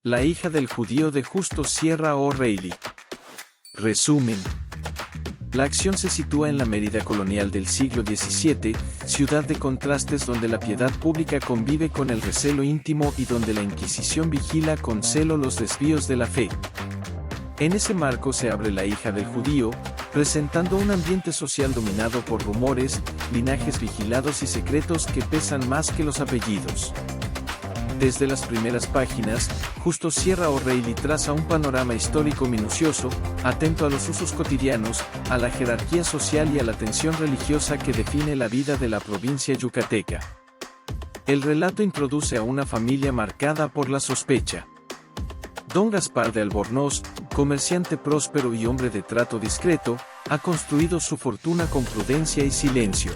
La hija del judío de Justo Sierra O'Reilly. Resumen. La acción se sitúa en la Mérida colonial del siglo XVII, ciudad de contrastes donde la piedad pública convive con el recelo íntimo y donde la Inquisición vigila con celo los desvíos de la fe. En ese marco se abre La hija del judío, presentando un ambiente social dominado por rumores, linajes vigilados y secretos que pesan más que los apellidos. Desde las primeras páginas, Justo Sierra O'Reilly traza un panorama histórico minucioso, atento a los usos cotidianos, a la jerarquía social y a la tensión religiosa que define la vida de la provincia yucateca. El relato introduce a una familia marcada por la sospecha. Don Gaspar de Albornoz, comerciante próspero y hombre de trato discreto, ha construido su fortuna con prudencia y silencio.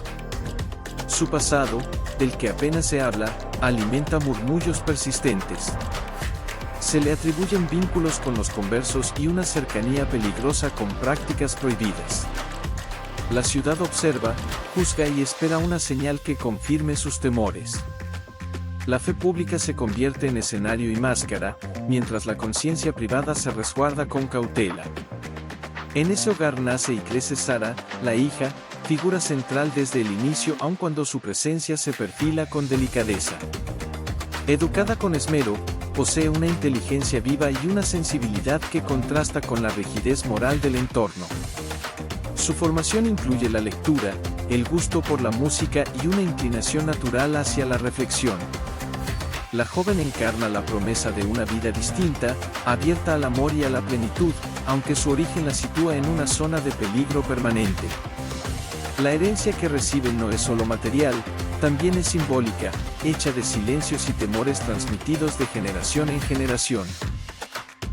Su pasado, del que apenas se habla, alimenta murmullos persistentes. Se le atribuyen vínculos con los conversos y una cercanía peligrosa con prácticas prohibidas. La ciudad observa, juzga y espera una señal que confirme sus temores. La fe pública se convierte en escenario y máscara, mientras la conciencia privada se resguarda con cautela. En ese hogar nace y crece Sara, la hija, figura central desde el inicio aun cuando su presencia se perfila con delicadeza. Educada con esmero, posee una inteligencia viva y una sensibilidad que contrasta con la rigidez moral del entorno. Su formación incluye la lectura, el gusto por la música y una inclinación natural hacia la reflexión. La joven encarna la promesa de una vida distinta, abierta al amor y a la plenitud, aunque su origen la sitúa en una zona de peligro permanente. La herencia que recibe no es solo material, también es simbólica, hecha de silencios y temores transmitidos de generación en generación.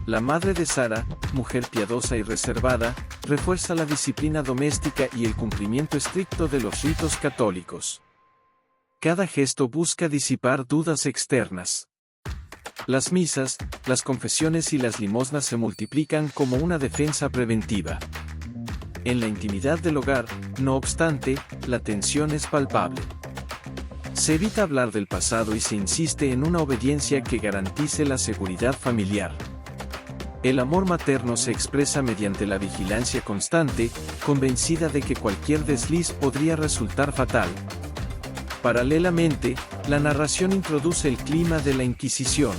La madre de Sara, mujer piadosa y reservada, refuerza la disciplina doméstica y el cumplimiento estricto de los ritos católicos. Cada gesto busca disipar dudas externas. Las misas, las confesiones y las limosnas se multiplican como una defensa preventiva. En la intimidad del hogar, no obstante, la tensión es palpable. Se evita hablar del pasado y se insiste en una obediencia que garantice la seguridad familiar. El amor materno se expresa mediante la vigilancia constante, convencida de que cualquier desliz podría resultar fatal. Paralelamente, la narración introduce el clima de la Inquisición.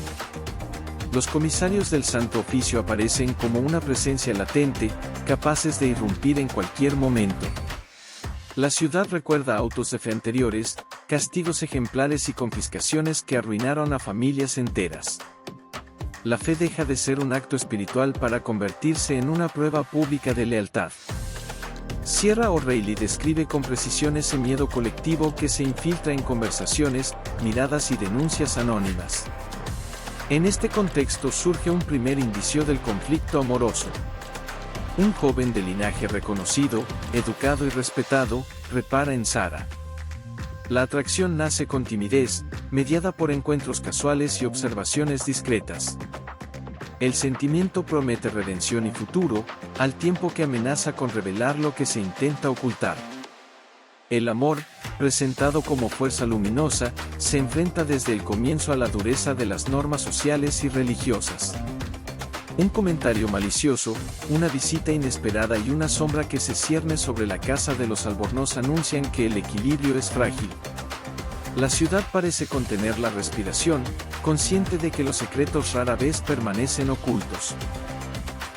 Los comisarios del Santo Oficio aparecen como una presencia latente, capaces de irrumpir en cualquier momento. La ciudad recuerda autos de fe anteriores, castigos ejemplares y confiscaciones que arruinaron a familias enteras. La fe deja de ser un acto espiritual para convertirse en una prueba pública de lealtad. Sierra O'Reilly describe con precisión ese miedo colectivo que se infiltra en conversaciones, miradas y denuncias anónimas. En este contexto surge un primer indicio del conflicto amoroso. Un joven de linaje reconocido, educado y respetado, repara en Sara. La atracción nace con timidez, mediada por encuentros casuales y observaciones discretas. El sentimiento promete redención y futuro, al tiempo que amenaza con revelar lo que se intenta ocultar. El amor, presentado como fuerza luminosa, se enfrenta desde el comienzo a la dureza de las normas sociales y religiosas. Un comentario malicioso, una visita inesperada y una sombra que se cierne sobre la casa de los Albornoz anuncian que el equilibrio es frágil. La ciudad parece contener la respiración, consciente de que los secretos rara vez permanecen ocultos.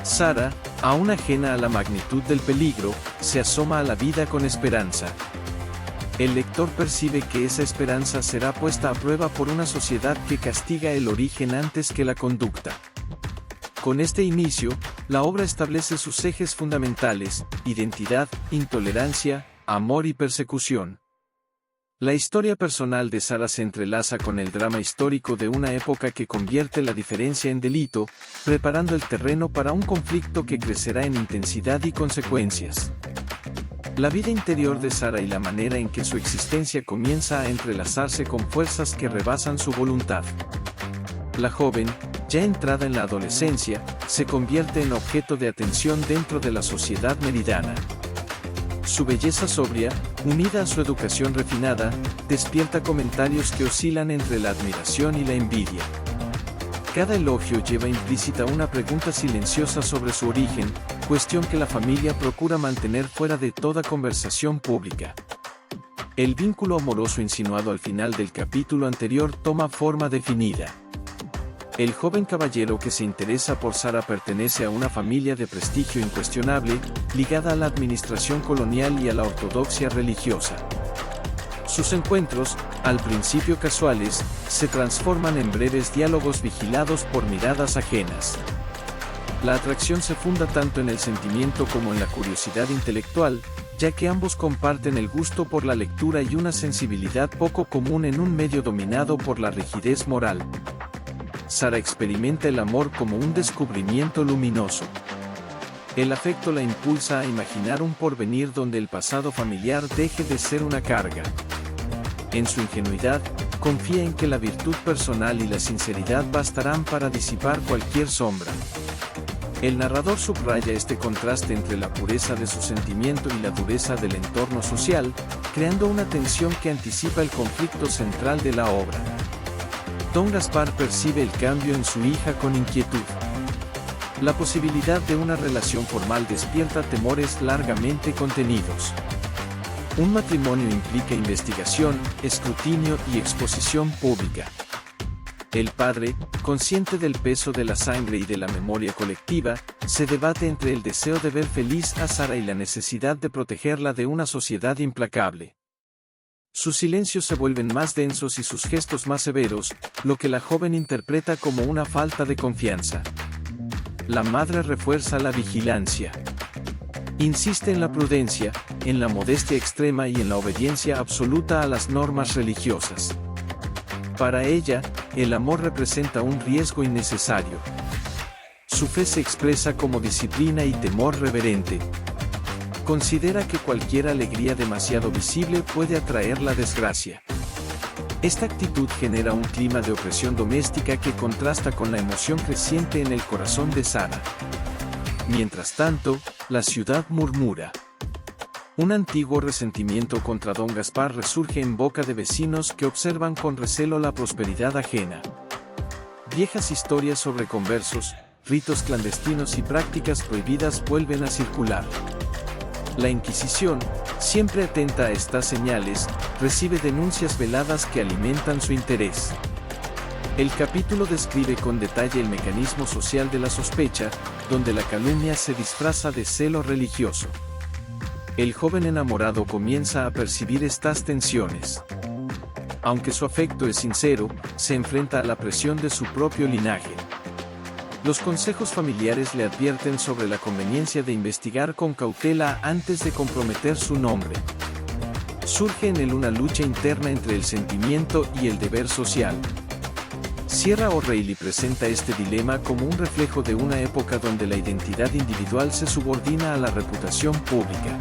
Sara, aún ajena a la magnitud del peligro, se asoma a la vida con esperanza. El lector percibe que esa esperanza será puesta a prueba por una sociedad que castiga el origen antes que la conducta. Con este inicio, la obra establece sus ejes fundamentales: identidad, intolerancia, amor y persecución. La historia personal de Sara se entrelaza con el drama histórico de una época que convierte la diferencia en delito, preparando el terreno para un conflicto que crecerá en intensidad y consecuencias. La vida interior de Sara y la manera en que su existencia comienza a entrelazarse con fuerzas que rebasan su voluntad. La joven, ya entrada en la adolescencia, se convierte en objeto de atención dentro de la sociedad meridana. Su belleza sobria, unida a su educación refinada, despierta comentarios que oscilan entre la admiración y la envidia. Cada elogio lleva implícita una pregunta silenciosa sobre su origen, cuestión que la familia procura mantener fuera de toda conversación pública. El vínculo amoroso insinuado al final del capítulo anterior toma forma definida. El joven caballero que se interesa por Sara pertenece a una familia de prestigio incuestionable, ligada a la administración colonial y a la ortodoxia religiosa. Sus encuentros, al principio casuales, se transforman en breves diálogos vigilados por miradas ajenas. La atracción se funda tanto en el sentimiento como en la curiosidad intelectual, ya que ambos comparten el gusto por la lectura y una sensibilidad poco común en un medio dominado por la rigidez moral. Sara experimenta el amor como un descubrimiento luminoso. El afecto la impulsa a imaginar un porvenir donde el pasado familiar deje de ser una carga. En su ingenuidad, confía en que la virtud personal y la sinceridad bastarán para disipar cualquier sombra. El narrador subraya este contraste entre la pureza de su sentimiento y la dureza del entorno social, creando una tensión que anticipa el conflicto central de la obra. Don Gaspar percibe el cambio en su hija con inquietud. La posibilidad de una relación formal despierta temores largamente contenidos. Un matrimonio implica investigación, escrutinio y exposición pública. El padre, consciente del peso de la sangre y de la memoria colectiva, se debate entre el deseo de ver feliz a Sara y la necesidad de protegerla de una sociedad implacable. Sus silencios se vuelven más densos y sus gestos más severos, lo que la joven interpreta como una falta de confianza. La madre refuerza la vigilancia. Insiste en la prudencia, en la modestia extrema y en la obediencia absoluta a las normas religiosas. Para ella, el amor representa un riesgo innecesario. Su fe se expresa como disciplina y temor reverente. Considera que cualquier alegría demasiado visible puede atraer la desgracia. Esta actitud genera un clima de opresión doméstica que contrasta con la emoción creciente en el corazón de Sara. Mientras tanto, la ciudad murmura. Un antiguo resentimiento contra Don Gaspar resurge en boca de vecinos que observan con recelo la prosperidad ajena. Viejas historias sobre conversos, ritos clandestinos y prácticas prohibidas vuelven a circular. La Inquisición, siempre atenta a estas señales, recibe denuncias veladas que alimentan su interés. El capítulo describe con detalle el mecanismo social de la sospecha, donde la calumnia se disfraza de celo religioso. El joven enamorado comienza a percibir estas tensiones. Aunque su afecto es sincero, se enfrenta a la presión de su propio linaje. Los consejos familiares le advierten sobre la conveniencia de investigar con cautela antes de comprometer su nombre. Surge en él una lucha interna entre el sentimiento y el deber social. Sierra O'Reilly presenta este dilema como un reflejo de una época donde la identidad individual se subordina a la reputación pública.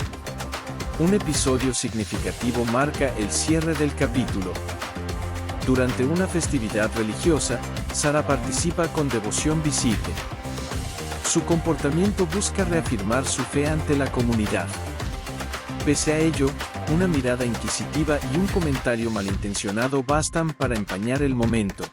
Un episodio significativo marca el cierre del capítulo. Durante una festividad religiosa, Sara participa con devoción visible. Su comportamiento busca reafirmar su fe ante la comunidad. Pese a ello, una mirada inquisitiva y un comentario malintencionado bastan para empañar el momento.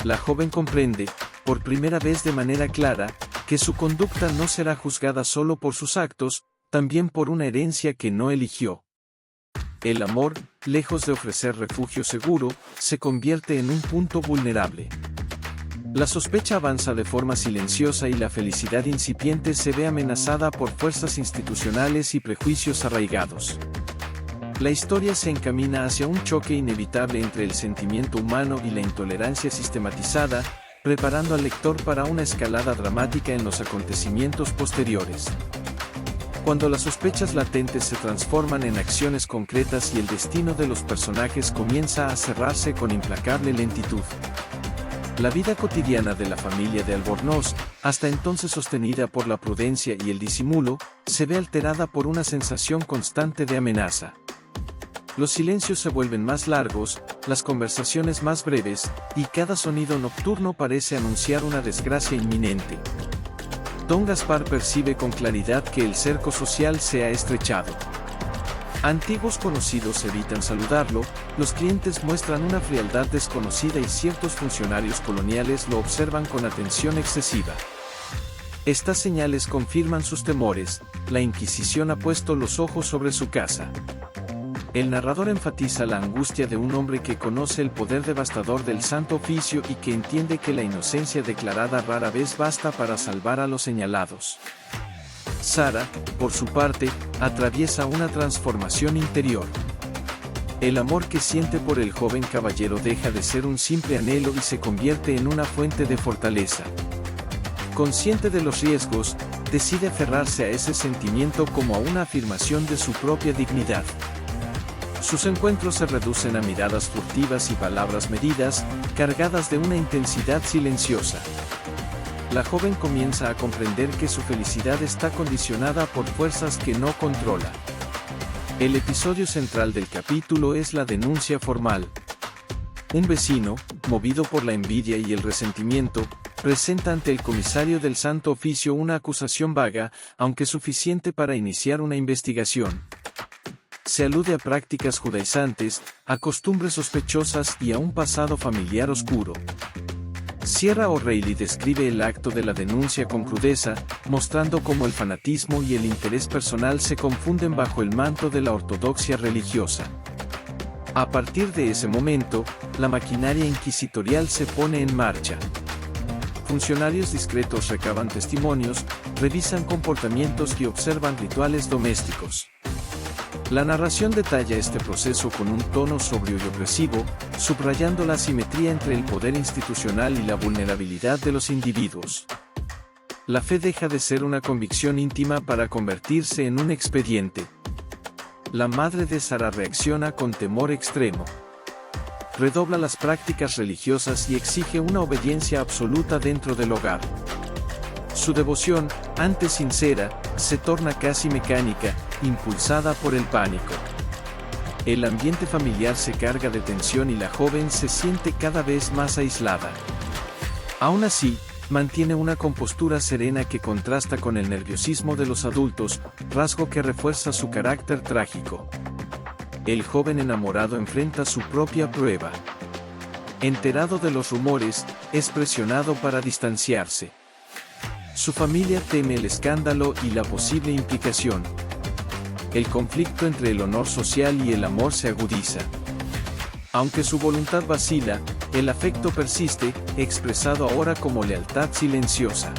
La joven comprende, por primera vez de manera clara, que su conducta no será juzgada solo por sus actos, también por una herencia que no eligió. El amor, lejos de ofrecer refugio seguro, se convierte en un punto vulnerable. La sospecha avanza de forma silenciosa y la felicidad incipiente se ve amenazada por fuerzas institucionales y prejuicios arraigados. La historia se encamina hacia un choque inevitable entre el sentimiento humano y la intolerancia sistematizada, preparando al lector para una escalada dramática en los acontecimientos posteriores. Cuando las sospechas latentes se transforman en acciones concretas y el destino de los personajes comienza a cerrarse con implacable lentitud. La vida cotidiana de la familia de Albornoz, hasta entonces sostenida por la prudencia y el disimulo, se ve alterada por una sensación constante de amenaza. Los silencios se vuelven más largos, las conversaciones más breves, y cada sonido nocturno parece anunciar una desgracia inminente. Don Gaspar percibe con claridad que el cerco social se ha estrechado. Antiguos conocidos evitan saludarlo, los clientes muestran una frialdad desconocida y ciertos funcionarios coloniales lo observan con atención excesiva. Estas señales confirman sus temores, la Inquisición ha puesto los ojos sobre su casa. El narrador enfatiza la angustia de un hombre que conoce el poder devastador del Santo Oficio y que entiende que la inocencia declarada rara vez basta para salvar a los señalados. Sara, por su parte, atraviesa una transformación interior. El amor que siente por el joven caballero deja de ser un simple anhelo y se convierte en una fuente de fortaleza. Consciente de los riesgos, decide aferrarse a ese sentimiento como a una afirmación de su propia dignidad. Sus encuentros se reducen a miradas furtivas y palabras medidas, cargadas de una intensidad silenciosa. La joven comienza a comprender que su felicidad está condicionada por fuerzas que no controla. El episodio central del capítulo es la denuncia formal. Un vecino, movido por la envidia y el resentimiento, presenta ante el comisario del Santo Oficio una acusación vaga, aunque suficiente para iniciar una investigación. Se alude a prácticas judaizantes, a costumbres sospechosas y a un pasado familiar oscuro. Sierra O'Reilly describe el acto de la denuncia con crudeza, mostrando cómo el fanatismo y el interés personal se confunden bajo el manto de la ortodoxia religiosa. A partir de ese momento, la maquinaria inquisitorial se pone en marcha. Funcionarios discretos recaban testimonios, revisan comportamientos y observan rituales domésticos. La narración detalla este proceso con un tono sobrio y opresivo, subrayando la asimetría entre el poder institucional y la vulnerabilidad de los individuos. La fe deja de ser una convicción íntima para convertirse en un expediente. La madre de Sara reacciona con temor extremo. Redobla las prácticas religiosas y exige una obediencia absoluta dentro del hogar. Su devoción, antes sincera, se torna casi mecánica, impulsada por el pánico. El ambiente familiar se carga de tensión y la joven se siente cada vez más aislada. Aún así, mantiene una compostura serena que contrasta con el nerviosismo de los adultos, rasgo que refuerza su carácter trágico. El joven enamorado enfrenta su propia prueba. Enterado de los rumores, es presionado para distanciarse. Su familia teme el escándalo y la posible implicación. El conflicto entre el honor social y el amor se agudiza. Aunque su voluntad vacila, el afecto persiste, expresado ahora como lealtad silenciosa.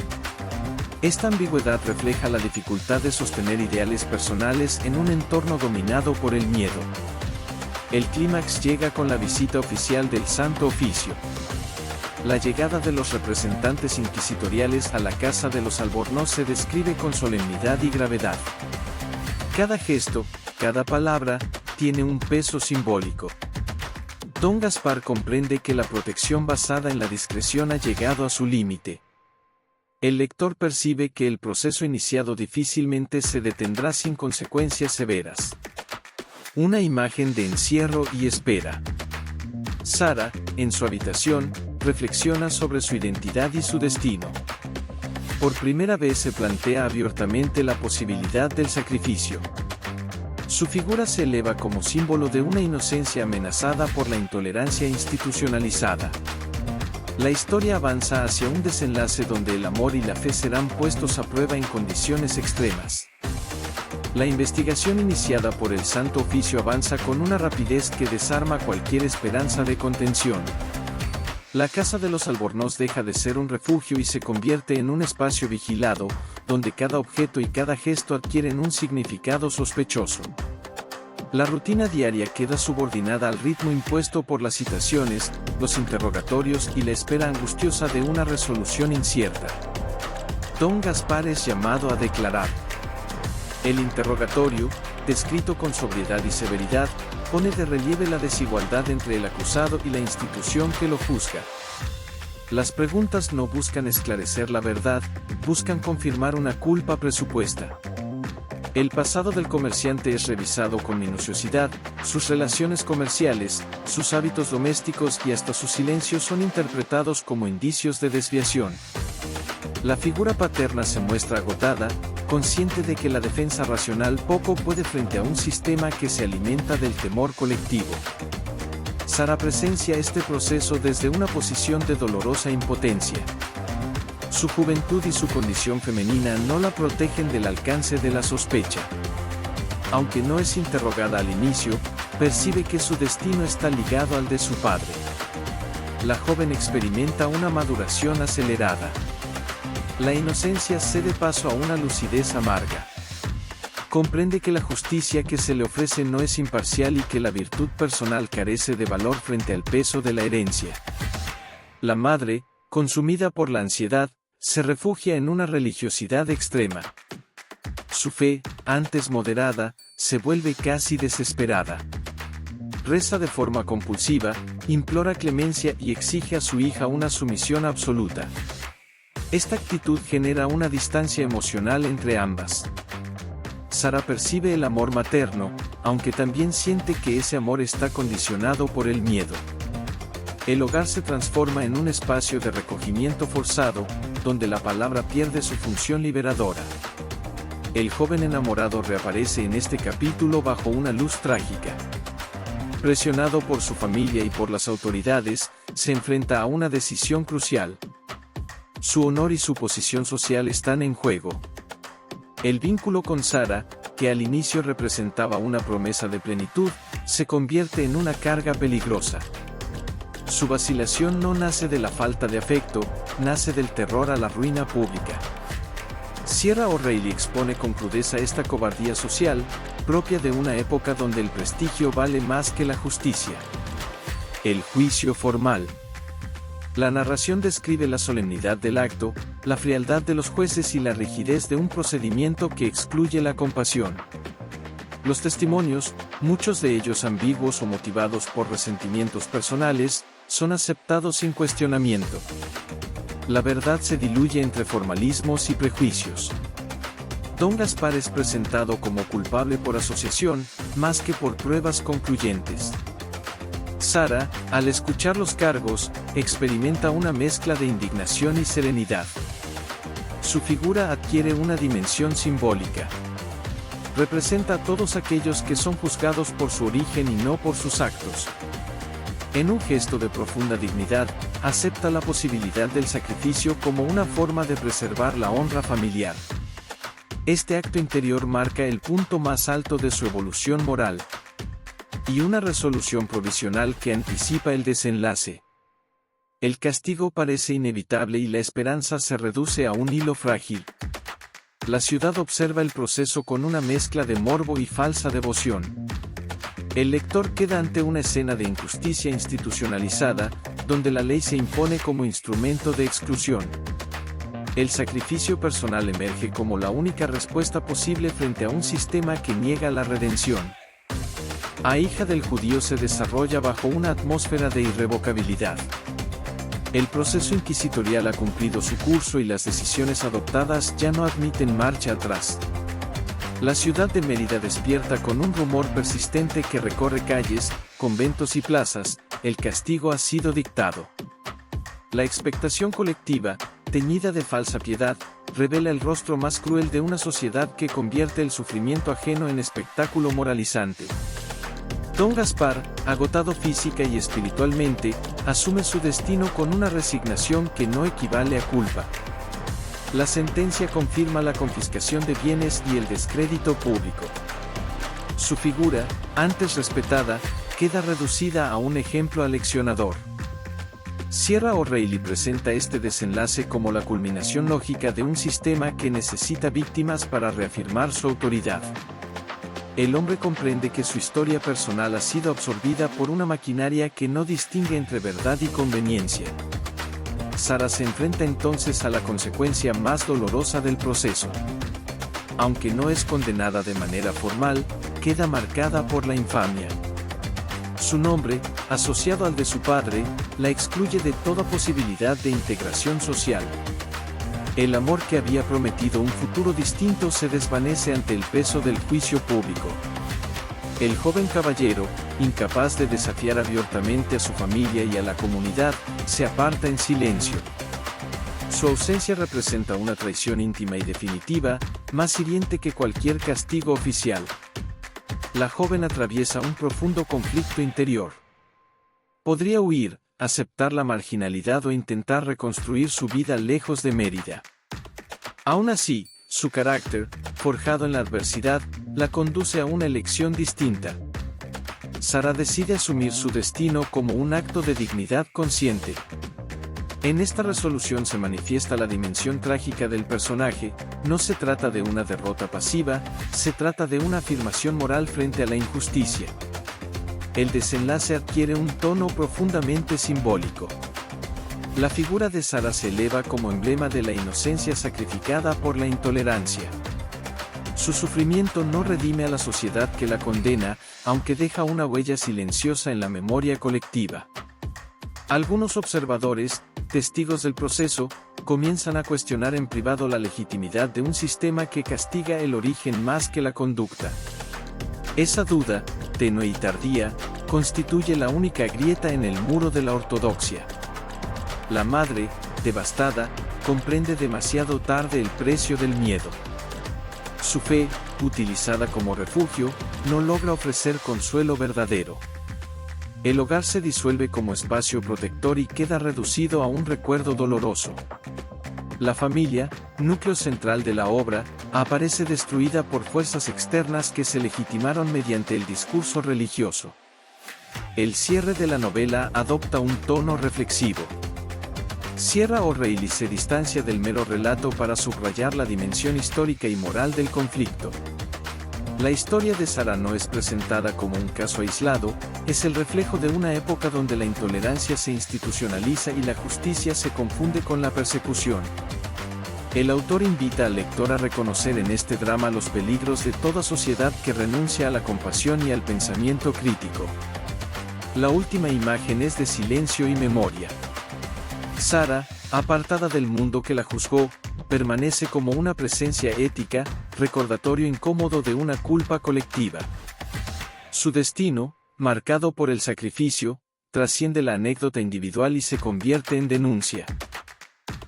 Esta ambigüedad refleja la dificultad de sostener ideales personales en un entorno dominado por el miedo. El clímax llega con la visita oficial del Santo Oficio. La llegada de los representantes inquisitoriales a la casa de los Albornoz se describe con solemnidad y gravedad. Cada gesto, cada palabra, tiene un peso simbólico. Don Gaspar comprende que la protección basada en la discreción ha llegado a su límite. El lector percibe que el proceso iniciado difícilmente se detendrá sin consecuencias severas. Una imagen de encierro y espera. Sara, en su habitación, reflexiona sobre su identidad y su destino. Por primera vez se plantea abiertamente la posibilidad del sacrificio. Su figura se eleva como símbolo de una inocencia amenazada por la intolerancia institucionalizada. La historia avanza hacia un desenlace donde el amor y la fe serán puestos a prueba en condiciones extremas. La investigación iniciada por el Santo Oficio avanza con una rapidez que desarma cualquier esperanza de contención. La casa de los Albornoz deja de ser un refugio y se convierte en un espacio vigilado, donde cada objeto y cada gesto adquieren un significado sospechoso. La rutina diaria queda subordinada al ritmo impuesto por las citaciones, los interrogatorios y la espera angustiosa de una resolución incierta. Don Gaspar es llamado a declarar. El interrogatorio, descrito con sobriedad y severidad, pone de relieve la desigualdad entre el acusado y la institución que lo juzga. Las preguntas no buscan esclarecer la verdad, buscan confirmar una culpa presupuesta. El pasado del comerciante es revisado con minuciosidad, sus relaciones comerciales, sus hábitos domésticos y hasta sus silencios son interpretados como indicios de desviación. La figura paterna se muestra agotada, consciente de que la defensa racional poco puede frente a un sistema que se alimenta del temor colectivo. Sara presencia este proceso desde una posición de dolorosa impotencia. Su juventud y su condición femenina no la protegen del alcance de la sospecha. Aunque no es interrogada al inicio, percibe que su destino está ligado al de su padre. La joven experimenta una maduración acelerada. La inocencia cede paso a una lucidez amarga. Comprende que la justicia que se le ofrece no es imparcial y que la virtud personal carece de valor frente al peso de la herencia. La madre, consumida por la ansiedad, se refugia en una religiosidad extrema. Su fe, antes moderada, se vuelve casi desesperada. Reza de forma compulsiva, implora clemencia y exige a su hija una sumisión absoluta. Esta actitud genera una distancia emocional entre ambas. Sara percibe el amor materno, aunque también siente que ese amor está condicionado por el miedo. El hogar se transforma en un espacio de recogimiento forzado, donde la palabra pierde su función liberadora. El joven enamorado reaparece en este capítulo bajo una luz trágica. Presionado por su familia y por las autoridades, se enfrenta a una decisión crucial. Su honor y su posición social están en juego. El vínculo con Sara, que al inicio representaba una promesa de plenitud, se convierte en una carga peligrosa. Su vacilación no nace de la falta de afecto, nace del terror a la ruina pública. Sierra O'Reilly expone con crudeza esta cobardía social, propia de una época donde el prestigio vale más que la justicia. El juicio formal. La narración describe la solemnidad del acto, la frialdad de los jueces y la rigidez de un procedimiento que excluye la compasión. Los testimonios, muchos de ellos ambiguos o motivados por resentimientos personales, son aceptados sin cuestionamiento. La verdad se diluye entre formalismos y prejuicios. Don Gaspar es presentado como culpable por asociación, más que por pruebas concluyentes. Sara, al escuchar los cargos, experimenta una mezcla de indignación y serenidad. Su figura adquiere una dimensión simbólica. Representa a todos aquellos que son juzgados por su origen y no por sus actos. En un gesto de profunda dignidad, acepta la posibilidad del sacrificio como una forma de preservar la honra familiar. Este acto interior marca el punto más alto de su evolución moral. Y una resolución provisional que anticipa el desenlace. El castigo parece inevitable y la esperanza se reduce a un hilo frágil. La ciudad observa el proceso con una mezcla de morbo y falsa devoción. El lector queda ante una escena de injusticia institucionalizada, donde la ley se impone como instrumento de exclusión. El sacrificio personal emerge como la única respuesta posible frente a un sistema que niega la redención. A Hija del Judío se desarrolla bajo una atmósfera de irrevocabilidad. El proceso inquisitorial ha cumplido su curso y las decisiones adoptadas ya no admiten marcha atrás. La ciudad de Mérida despierta con un rumor persistente que recorre calles, conventos y plazas: el castigo ha sido dictado. La expectación colectiva, teñida de falsa piedad, revela el rostro más cruel de una sociedad que convierte el sufrimiento ajeno en espectáculo moralizante. Don Gaspar, agotado física y espiritualmente, asume su destino con una resignación que no equivale a culpa. La sentencia confirma la confiscación de bienes y el descrédito público. Su figura, antes respetada, queda reducida a un ejemplo aleccionador. Sierra O'Reilly presenta este desenlace como la culminación lógica de un sistema que necesita víctimas para reafirmar su autoridad. El hombre comprende que su historia personal ha sido absorbida por una maquinaria que no distingue entre verdad y conveniencia. Sara se enfrenta entonces a la consecuencia más dolorosa del proceso. Aunque no es condenada de manera formal, queda marcada por la infamia. Su nombre, asociado al de su padre, la excluye de toda posibilidad de integración social. El amor que había prometido un futuro distinto se desvanece ante el peso del juicio público. El joven caballero, incapaz de desafiar abiertamente a su familia y a la comunidad, se aparta en silencio. Su ausencia representa una traición íntima y definitiva, más hiriente que cualquier castigo oficial. La joven atraviesa un profundo conflicto interior. Podría huir, aceptar la marginalidad o intentar reconstruir su vida lejos de Mérida. Aún así, su carácter, forjado en la adversidad, la conduce a una elección distinta. Sara decide asumir su destino como un acto de dignidad consciente. En esta resolución se manifiesta la dimensión trágica del personaje. No se trata de una derrota pasiva, se trata de una afirmación moral frente a la injusticia. El desenlace adquiere un tono profundamente simbólico. La figura de Sara se eleva como emblema de la inocencia sacrificada por la intolerancia. Su sufrimiento no redime a la sociedad que la condena, aunque deja una huella silenciosa en la memoria colectiva. Algunos observadores, testigos del proceso, comienzan a cuestionar en privado la legitimidad de un sistema que castiga el origen más que la conducta. Esa duda, tenue y tardía, constituye la única grieta en el muro de la ortodoxia. La madre, devastada, comprende demasiado tarde el precio del miedo. Su fe, utilizada como refugio, no logra ofrecer consuelo verdadero. El hogar se disuelve como espacio protector y queda reducido a un recuerdo doloroso. La familia, núcleo central de la obra, aparece destruida por fuerzas externas que se legitimaron mediante el discurso religioso. El cierre de la novela adopta un tono reflexivo. Sierra O'Reilly se distancia del mero relato para subrayar la dimensión histórica y moral del conflicto. La historia de Sara no es presentada como un caso aislado, es el reflejo de una época donde la intolerancia se institucionaliza y la justicia se confunde con la persecución. El autor invita al lector a reconocer en este drama los peligros de toda sociedad que renuncia a la compasión y al pensamiento crítico. La última imagen es de silencio y memoria. Sara, apartada del mundo que la juzgó, permanece como una presencia ética, recordatorio incómodo de una culpa colectiva. Su destino, marcado por el sacrificio, trasciende la anécdota individual y se convierte en denuncia.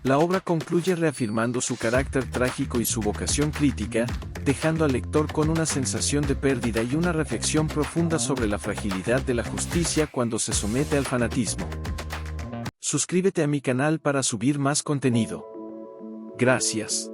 La obra concluye reafirmando su carácter trágico y su vocación crítica, dejando al lector con una sensación de pérdida y una reflexión profunda sobre la fragilidad de la justicia cuando se somete al fanatismo. Suscríbete a mi canal para subir más contenido. Gracias.